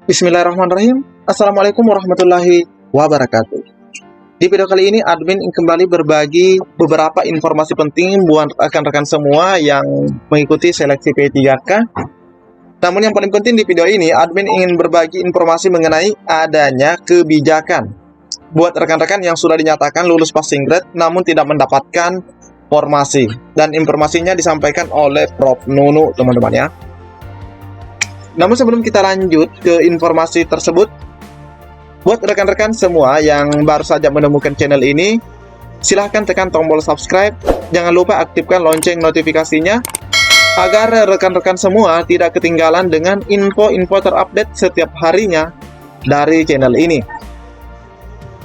Bismillahirrahmanirrahim. Assalamualaikum warahmatullahi wabarakatuh. Di video kali ini, admin kembali berbagi beberapa informasi penting buat rekan-rekan semua yang mengikuti seleksi P3K. Namun yang paling penting di video ini, admin ingin berbagi informasi mengenai adanya kebijakan buat rekan-rekan yang sudah dinyatakan lulus passing grade namun tidak mendapatkan formasi. Dan informasinya disampaikan oleh Prof. Nunu, teman-teman ya. Namun sebelum kita lanjut ke informasi tersebut, buat rekan-rekan semua yang baru saja menemukan channel ini, silahkan tekan tombol subscribe, jangan lupa aktifkan lonceng notifikasinya, agar rekan-rekan semua tidak ketinggalan dengan info-info terupdate setiap harinya dari channel ini.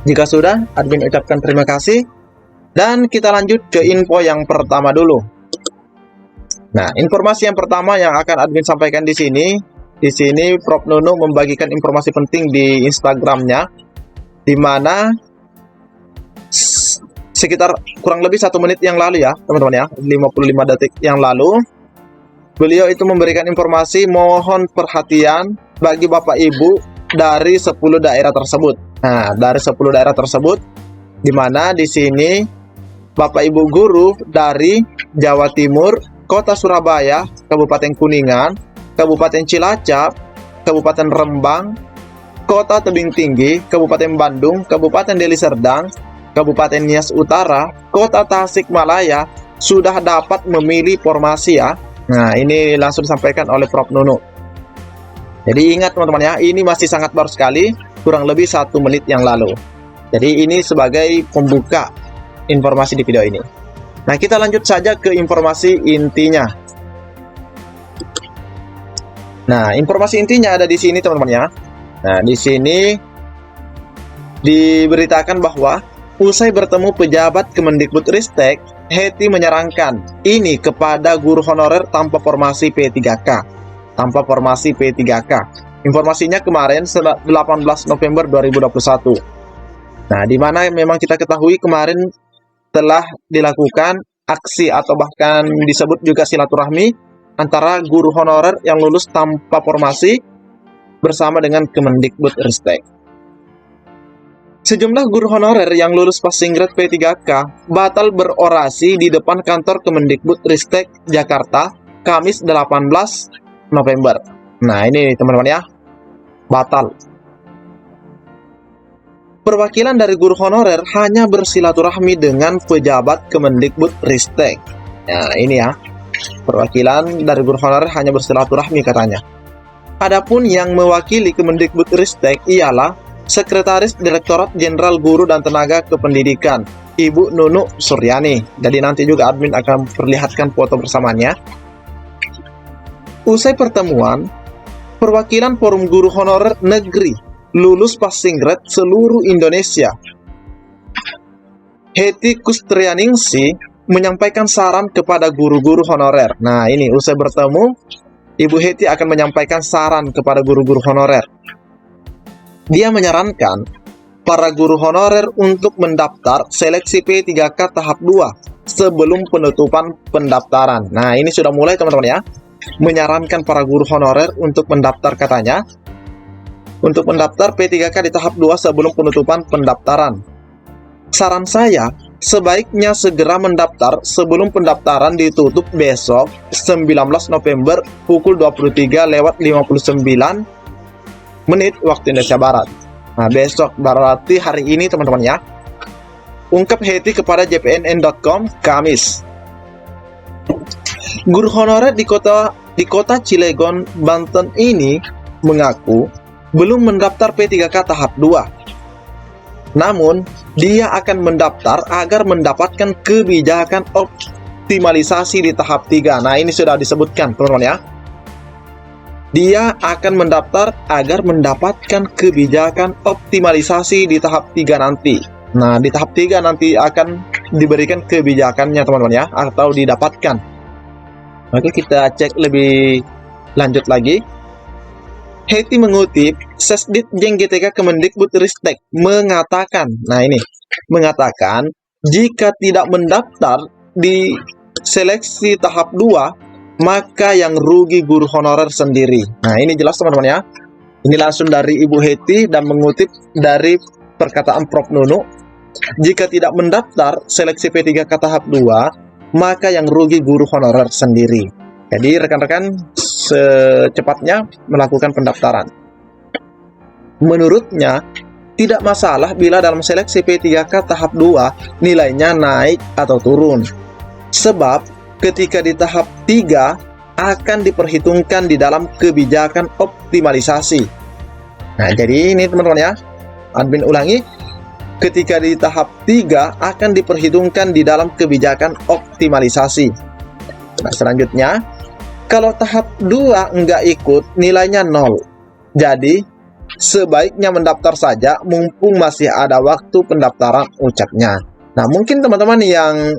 Jika sudah, admin ucapkan terima kasih, dan kita lanjut ke info yang pertama dulu. Nah, informasi yang pertama yang akan admin sampaikan di sini Prof. Nunu membagikan informasi penting di Instagramnya, di mana sekitar kurang lebih 1 menit yang lalu ya, teman-teman ya, 55 detik yang lalu, beliau itu memberikan informasi mohon perhatian bagi Bapak Ibu dari 10 daerah tersebut. Nah, dari 10 daerah tersebut, di mana di sini Bapak Ibu guru dari Jawa Timur, Kota Surabaya, Kabupaten Kuningan, Kabupaten Cilacap, Kabupaten Rembang, Kota Tebing Tinggi, Kabupaten Bandung, Kabupaten Deli Serdang, Kabupaten Nias Utara, Kota Tasikmalaya sudah dapat memilih formasi ya. Nah, ini langsung disampaikan oleh Prof. Nunu. Jadi ingat teman-teman ya, ini masih sangat baru sekali, kurang lebih 1 menit yang lalu. Jadi ini sebagai pembuka informasi di video ini. Nah, kita lanjut saja ke informasi intinya. Nah, informasi intinya ada di sini teman-teman ya. Nah, di sini diberitakan bahwa usai bertemu pejabat Kemendikbudristek, Hetty menyarankan ini kepada guru honorer tanpa formasi P3K. Tanpa formasi P3K. Informasinya kemarin 18 November 2021. Nah, di mana memang kita ketahui kemarin telah dilakukan aksi atau bahkan disebut juga silaturahmi antara guru honorer yang lulus tanpa formasi bersama dengan Kemendikbudristek. Sejumlah guru honorer yang lulus passing grade P3K batal berorasi di depan kantor Kemendikbudristek Jakarta Kamis 18 November. Nah, ini teman-teman ya, batal. Perwakilan dari guru honorer hanya bersilaturahmi dengan pejabat Kemendikbudristek. Nah, ini ya, perwakilan dari guru honorer hanya bersilaturahmi katanya. Adapun yang mewakili Kemendikbudristek ialah Sekretaris Direktorat Jenderal Guru dan Tenaga Kependidikan, Ibu Nunu Suryani. Jadi nanti juga admin akan perlihatkan foto bersamanya. Usai pertemuan, perwakilan Forum Guru Honorer Negeri lulus passing grade seluruh Indonesia, Hetty Kustrianingsih, menyampaikan saran kepada guru-guru honorer. Nah, ini usai bertemu, Ibu Hetty akan menyampaikan saran kepada guru-guru honorer. Dia menyarankan para guru honorer untuk mendaftar seleksi P3K tahap 2 sebelum penutupan pendaftaran. Nah, ini sudah mulai teman-teman ya. Menyarankan para guru honorer untuk mendaftar katanya. Untuk mendaftar P3K di tahap 2 sebelum penutupan pendaftaran. Saran saya, sebaiknya segera mendaftar sebelum pendaftaran ditutup besok 19 November pukul 23:59 waktu Indonesia Barat. Nah, besok berarti hari ini teman-teman ya. Ungkap Hetty kepada jpnn.com Kamis. Guru honorer di kota Cilegon, Banten ini mengaku belum mendaftar P3K tahap 2. Namun, dia akan mendaftar agar mendapatkan kebijakan optimalisasi di tahap 3. Nah, ini sudah disebutkan, teman-teman ya. Dia akan mendaftar agar mendapatkan kebijakan optimalisasi di tahap 3 nanti. Nah, di tahap 3 nanti akan diberikan kebijakannya, teman-teman ya, atau didapatkan. Oke, kita cek lebih lanjut lagi. Hetty mengutip Sesditjen GTK Kemendikbudristek mengatakan, nah ini, mengatakan jika tidak mendaftar di seleksi tahap 2, maka yang rugi guru honorer sendiri. Nah, ini jelas teman-teman ya. Ini langsung dari Ibu Heti dan mengutip dari perkataan Prof. Nunu. Jika tidak mendaftar seleksi P3K tahap 2, maka yang rugi guru honorer sendiri. Jadi rekan-rekan secepatnya melakukan pendaftaran. Menurutnya, tidak masalah bila dalam seleksi P3K tahap 2 nilainya naik atau turun. Sebab ketika di tahap 3 akan diperhitungkan di dalam kebijakan optimalisasi. Nah, jadi ini teman-teman ya, admin ulangi, ketika di tahap 3 akan diperhitungkan di dalam kebijakan optimalisasi. Nah, selanjutnya, kalau tahap 2 enggak ikut, nilainya 0. Jadi, sebaiknya mendaftar saja mumpung masih ada waktu pendaftaran, ucapnya. Nah, mungkin teman-teman yang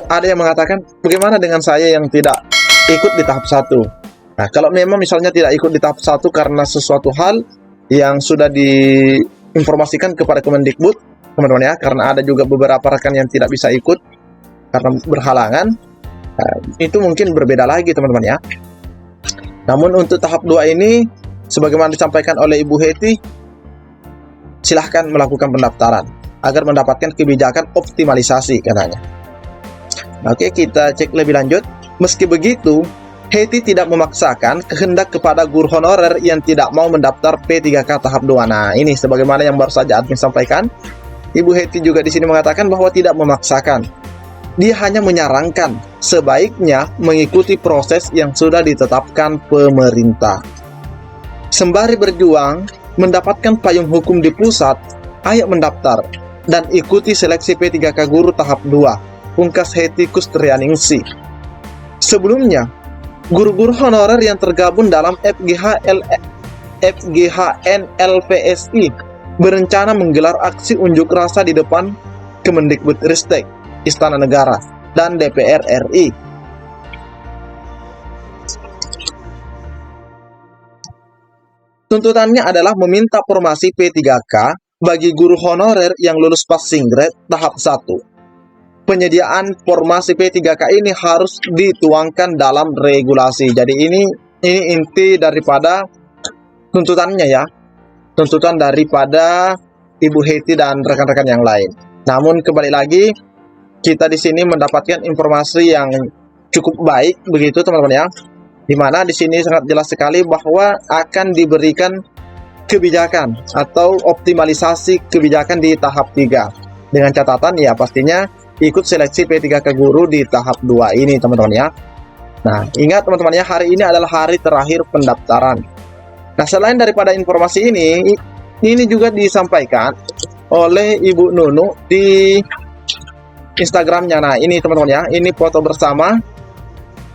ada yang mengatakan, bagaimana dengan saya yang tidak ikut di tahap 1? Nah, kalau memang misalnya tidak ikut di tahap 1 karena sesuatu hal yang sudah diinformasikan kepada Kemendikbud, teman-teman ya, karena ada juga beberapa rekan yang tidak bisa ikut karena berhalangan, itu mungkin berbeda lagi teman-teman ya. Namun untuk tahap 2 ini, sebagaimana disampaikan oleh Ibu Heti, silahkan melakukan pendaftaran agar mendapatkan kebijakan optimalisasi katanya. Oke, kita cek lebih lanjut. Meski begitu, Heti tidak memaksakan kehendak kepada guru honorer yang tidak mau mendaftar P3K tahap 2. Nah, ini sebagaimana yang baru saja admin sampaikan, Ibu Heti juga di sini mengatakan bahwa tidak memaksakan. Dia hanya menyarankan sebaiknya mengikuti proses yang sudah ditetapkan pemerintah. Sembari berjuang mendapatkan payung hukum di pusat, ayo mendaftar dan ikuti seleksi P3K guru tahap 2, pungkas Heti Kustrianingsih. Sebelumnya, guru-guru honorer yang tergabung dalam FGHN-LPSI berencana menggelar aksi unjuk rasa di depan Kemendikbudristek, Istana Negara, dan DPR RI. Tuntutannya adalah meminta formasi P3K bagi guru honorer yang lulus passing grade tahap 1. Penyediaan formasi P3K ini harus dituangkan dalam regulasi. Jadi ini inti daripada tuntutannya ya. Tuntutan daripada Ibu Heti dan rekan-rekan yang lain. Namun kembali lagi, kita di sini mendapatkan informasi yang cukup baik begitu teman-teman ya. Dimana di sini sangat jelas sekali bahwa akan diberikan kebijakan atau optimalisasi kebijakan di tahap 3. Dengan catatan ya pastinya ikut seleksi P3K guru di tahap 2 ini teman-teman ya. Nah, ingat teman-teman ya, hari ini adalah hari terakhir pendaftaran. Nah, selain daripada informasi ini juga disampaikan oleh Ibu Nunu di Instagramnya. Nah, ini teman-teman ya, ini foto bersama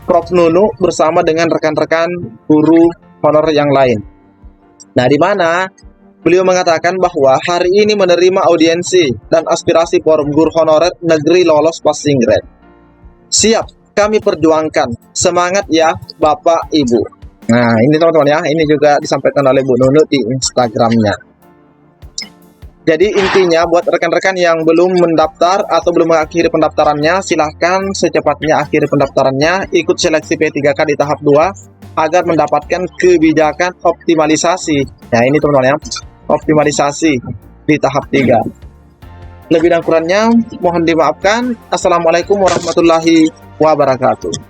Prof. Nunu bersama dengan rekan-rekan guru honor yang lain. Nah, di mana beliau mengatakan bahwa hari ini menerima audiensi dan aspirasi forum guru honorer negeri lolos passing grade. Siap, kami perjuangkan. Semangat ya Bapak Ibu. Nah, ini teman-teman ya, ini juga disampaikan oleh Bu Nunu di Instagramnya. Jadi intinya buat rekan-rekan yang belum mendaftar atau belum mengakhiri pendaftarannya, silahkan secepatnya akhiri pendaftarannya, ikut seleksi P3K di tahap 2 agar mendapatkan kebijakan optimalisasi. Nah, ini teman-teman ya, optimalisasi di tahap 3. Lebih dan kurangnya mohon dimaafkan. Assalamualaikum warahmatullahi wabarakatuh.